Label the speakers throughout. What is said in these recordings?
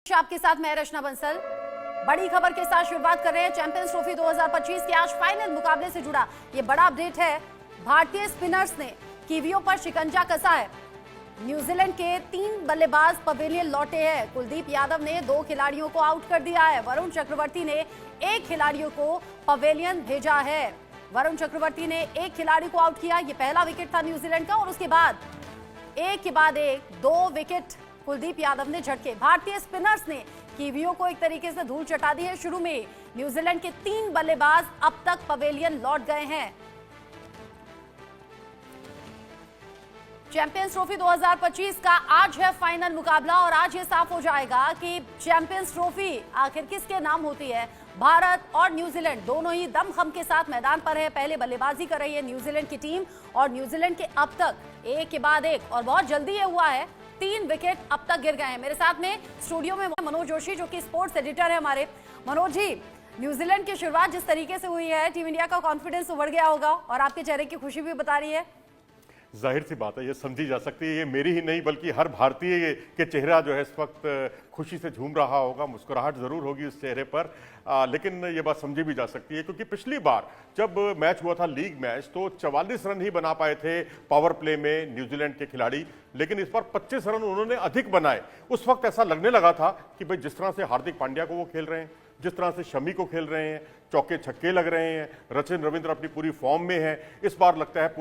Speaker 1: आपके साथ मैं रचना बंसल। बड़ी खबर के साथ शुरुआत कर रहे हैं चैंपियंस ट्रॉफी 2025 के आज फाइनल मुकाबले से जुड़ा ये बड़ा अपडेट है। भारतीय स्पिनर्स ने कीवियों पर शिकंजा कसा है। न्यूजीलैंड के 3 बल्लेबाज पवेलियन लौटे हैं। कुलदीप यादव ने 2 खिलाड़ियों को आउट कर दिया है। वरुण चक्रवर्ती ने 1 खिलाड़ियों को पवेलियन भेजा है। वरुण चक्रवर्ती ने 1 खिलाड़ी को आउट किया। ये पहला विकेट था न्यूजीलैंड का और उसके बाद एक के बाद एक 2 विकेट कुलदीप यादव ने झटके। भारतीय स्पिनर्स ने कीवियों को एक तरीके से धूल चटा दी है। शुरू में न्यूजीलैंड के 3 बल्लेबाज अब तक पवेलियन लौट गए हैं। चैंपियंस ट्रॉफी 2025 का आज है फाइनल मुकाबला और आज ये साफ हो जाएगा कि चैंपियंस ट्रॉफी आखिर किसके नाम होती है। भारत और न्यूजीलैंड दोनों ही दमखम के साथ मैदान पर है। पहले बल्लेबाजी कर रही है न्यूजीलैंड की टीम और न्यूजीलैंड के अब तक एक के बाद एक और बहुत जल्दी ये हुआ है 3 विकेट अब तक गिर गए हैं। मेरे साथ में स्टूडियो में मनोज जोशी जो कि स्पोर्ट्स एडिटर है हमारे। मनोज जी, न्यूजीलैंड की शुरुआत जिस तरीके से हुई है, टीम इंडिया का कॉन्फिडेंस उभर गया होगा और आपके चेहरे की खुशी भी बता रही है।
Speaker 2: जाहिर सी बात है, ये समझी जा सकती है। ये मेरी ही नहीं बल्कि हर भारतीय के चेहरा जो है इस वक्त खुशी से झूम रहा होगा। मुस्कुराहट जरूर होगी उस चेहरे पर, लेकिन ये बात समझी भी जा सकती है क्योंकि पिछली बार जब मैच हुआ था लीग मैच तो 44 रन ही बना पाए थे पावर प्ले में न्यूजीलैंड के खिलाड़ी, लेकिन इस बार 25 रन उन्होंने अधिक बनाए। उस वक्त ऐसा लगने लगा था कि भाई जिस तरह से हार्दिक पांड्या को वो खेल रहे हैं, जिस तरह से शमी को खेल रहे हैं, चौके छक्के लग रहे हैं, रचिन रविंद्र अपनी पूरी फॉर्म में है, इस बार लगता है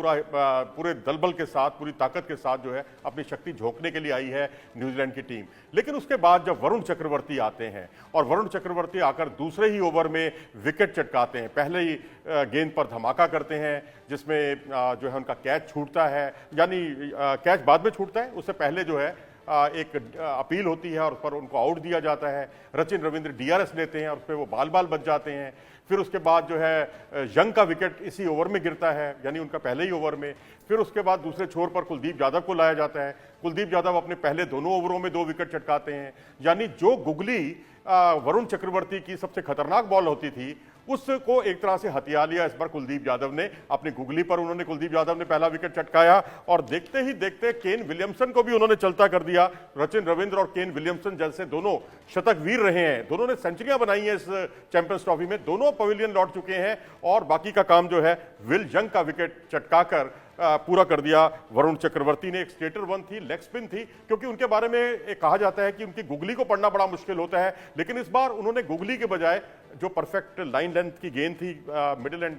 Speaker 2: पूरे दलबल के साथ, पूरी ताकत के साथ जो है अपनी शक्ति झोंकने के लिए आई है न्यूजीलैंड की टीम। लेकिन उसके बाद जब वरुण चक्रवर्ती आते हैं और वरुण चक्रवर्ती आकर दूसरे ही ओवर में विकेट चटकाते हैं, पहले ही गेंद पर धमाका करते हैं जिसमें जो है उनका कैच छूटता है, यानी कैच बाद में छूटता है, उससे पहले जो है एक अपील होती है और उस पर उनको आउट दिया जाता है। रचिन रविंद्र डीआरएस लेते हैं और उस पर वो बाल बाल बच जाते हैं। फिर उसके बाद जो है यंग का विकेट इसी ओवर में गिरता है, यानी उनका पहले ही ओवर में। फिर उसके बाद दूसरे छोर पर कुलदीप यादव को लाया जाता है। कुलदीप यादव अपने पहले दोनों ओवरों में 2 विकेट चटकाते हैं। यानी जो गुगली वरुण चक्रवर्ती की सबसे खतरनाक बॉल होती थी उसको एक तरह से हथिया लिया इस बार कुलदीप यादव ने। अपनी गुगली पर उन्होंने कुलदीप यादव ने पहला विकेट चटकाया और देखते ही देखते केन विलियमसन को भी उन्होंने चलता कर दिया। रचिन रविंद्र और केन विलियमसन जैसे दोनों शतक वीर रहे हैं, दोनों ने सेंचुरियां बनाई हैं इस चैंपियंस ट्रॉफी में, दोनों पवेलियन लौट चुके हैं और बाकी का काम जो है विल यंग का विकेट चटकाकर पूरा कर दिया वरुण चक्रवर्ती ने। एक स्टेटर 1 थी, लेग स्पिन थी, क्योंकि उनके बारे में कहा जाता है कि उनकी गुगली को पढ़ना बड़ा मुश्किल होता है, लेकिन इस बार उन्होंने गुगली के बजाय जो परफेक्ट लाइन लेंथ की गेंद थी, मिडिल एंड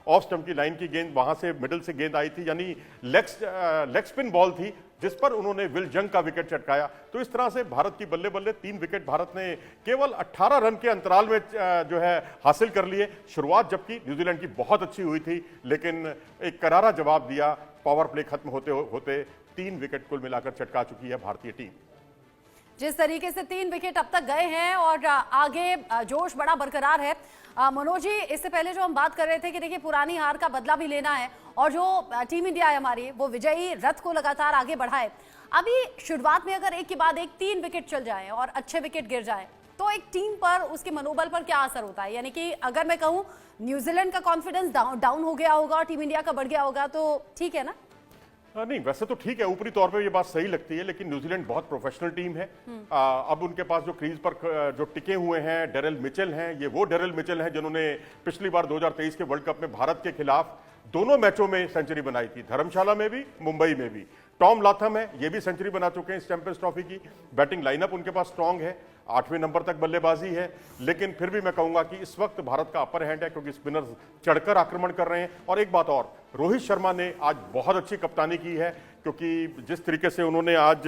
Speaker 2: ऑफ स्टंप की लाइन की गेंद, वहां से मिडिल से गेंद आई थी, यानी लेग स्पिन बॉल थी जिस पर उन्होंने विल यंग का विकेट चटकाया। तो इस तरह से भारत की बल्ले बल्ले 3 विकेट भारत ने केवल 18 रन के अंतराल में जो है हासिल कर लिए। शुरुआत जबकि न्यूजीलैंड की बहुत अच्छी हुई थी, लेकिन एक करारा जवाब दिया। पावर प्ले खत्म होते होते 3 विकेट कुल मिलाकर चटका चुकी है भारतीय टीम।
Speaker 1: जिस तरीके से 3 विकेट अब तक गए हैं और आगे जोश बड़ा बरकरार है। मनोज जी, इससे पहले जो हम बात कर रहे थे कि देखिए पुरानी हार का बदला भी लेना है और जो टीम इंडिया है हमारी, वो विजयी रथ को लगातार आगे बढ़ाए। अभी शुरुआत में अगर एक के बाद एक 3 विकेट चल जाए और अच्छे विकेट गिर जाए तो एक टीम पर, उसके मनोबल पर क्या असर होता है? यानी कि अगर मैं कहूँ न्यूजीलैंड का कॉन्फिडेंस डाउन हो गया होगा और टीम इंडिया का बढ़ गया होगा तो ठीक है ना?
Speaker 2: नहीं, वैसे तो ठीक है, ऊपरी तौर पे ये बात सही लगती है, लेकिन न्यूजीलैंड बहुत प्रोफेशनल टीम है। अब उनके पास जो क्रीज पर जो टिके हुए हैं डेरिल मिचेल हैं, ये वो डेरिल मिचेल हैं जिन्होंने पिछली बार 2023 के वर्ल्ड कप में भारत के खिलाफ दोनों मैचों में सेंचुरी बनाई थी, धर्मशाला में भी, मुंबई में भी। टॉम लाथम है, ये भी सेंचुरी बना चुके हैं इस चैंपियंस ट्रॉफी की। बैटिंग लाइनअप उनके पास स्ट्रांग है, 8वें नंबर तक बल्लेबाजी है, लेकिन फिर भी मैं कहूंगा कि इस वक्त भारत का अपर हैंड है क्योंकि स्पिनर्स चढ़कर आक्रमण कर रहे हैं। और एक बात और, रोहित शर्मा ने आज बहुत अच्छी कप्तानी की है क्योंकि जिस तरीके से उन्होंने आज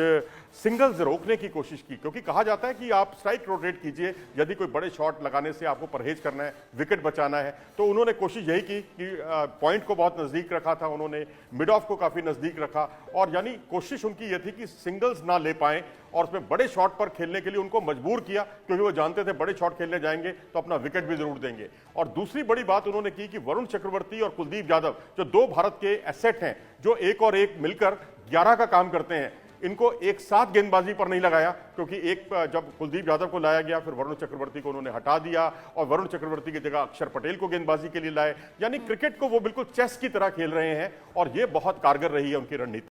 Speaker 2: सिंगल्स रोकने की कोशिश की, क्योंकि कहा जाता है कि आप स्ट्राइक रोटेट कीजिए यदि कोई बड़े शॉट लगाने से आपको परहेज करना है, विकेट बचाना है, तो उन्होंने कोशिश यही की कि पॉइंट को बहुत नजदीक रखा था, उन्होंने मिड ऑफ को काफी नजदीक रखा और यानी कोशिश उनकी यह थी कि सिंगल्स ना ले पाए और उसमें बड़े शॉट पर खेलने के लिए उनको मजबूर किया क्योंकि वो जानते थे बड़े शॉट खेलने जाएंगे तो अपना विकेट भी जरूर देंगे। और दूसरी बड़ी बात उन्होंने की कि वरुण चक्रवर्ती और कुलदीप यादव जो 2 भारत के एसेट हैं, जो एक और एक मिलकर 11 का काम करते हैं, इनको एक साथ गेंदबाजी पर नहीं लगाया क्योंकि एक जब कुलदीप यादव को लाया गया फिर वरुण चक्रवर्ती को उन्होंने हटा दिया और वरुण चक्रवर्ती की जगह अक्षर पटेल को गेंदबाजी के लिए लाए। यानी क्रिकेट को वो बिल्कुल चेस की तरह खेल रहे हैं और ये बहुत कारगर रही है उनकी रणनीति।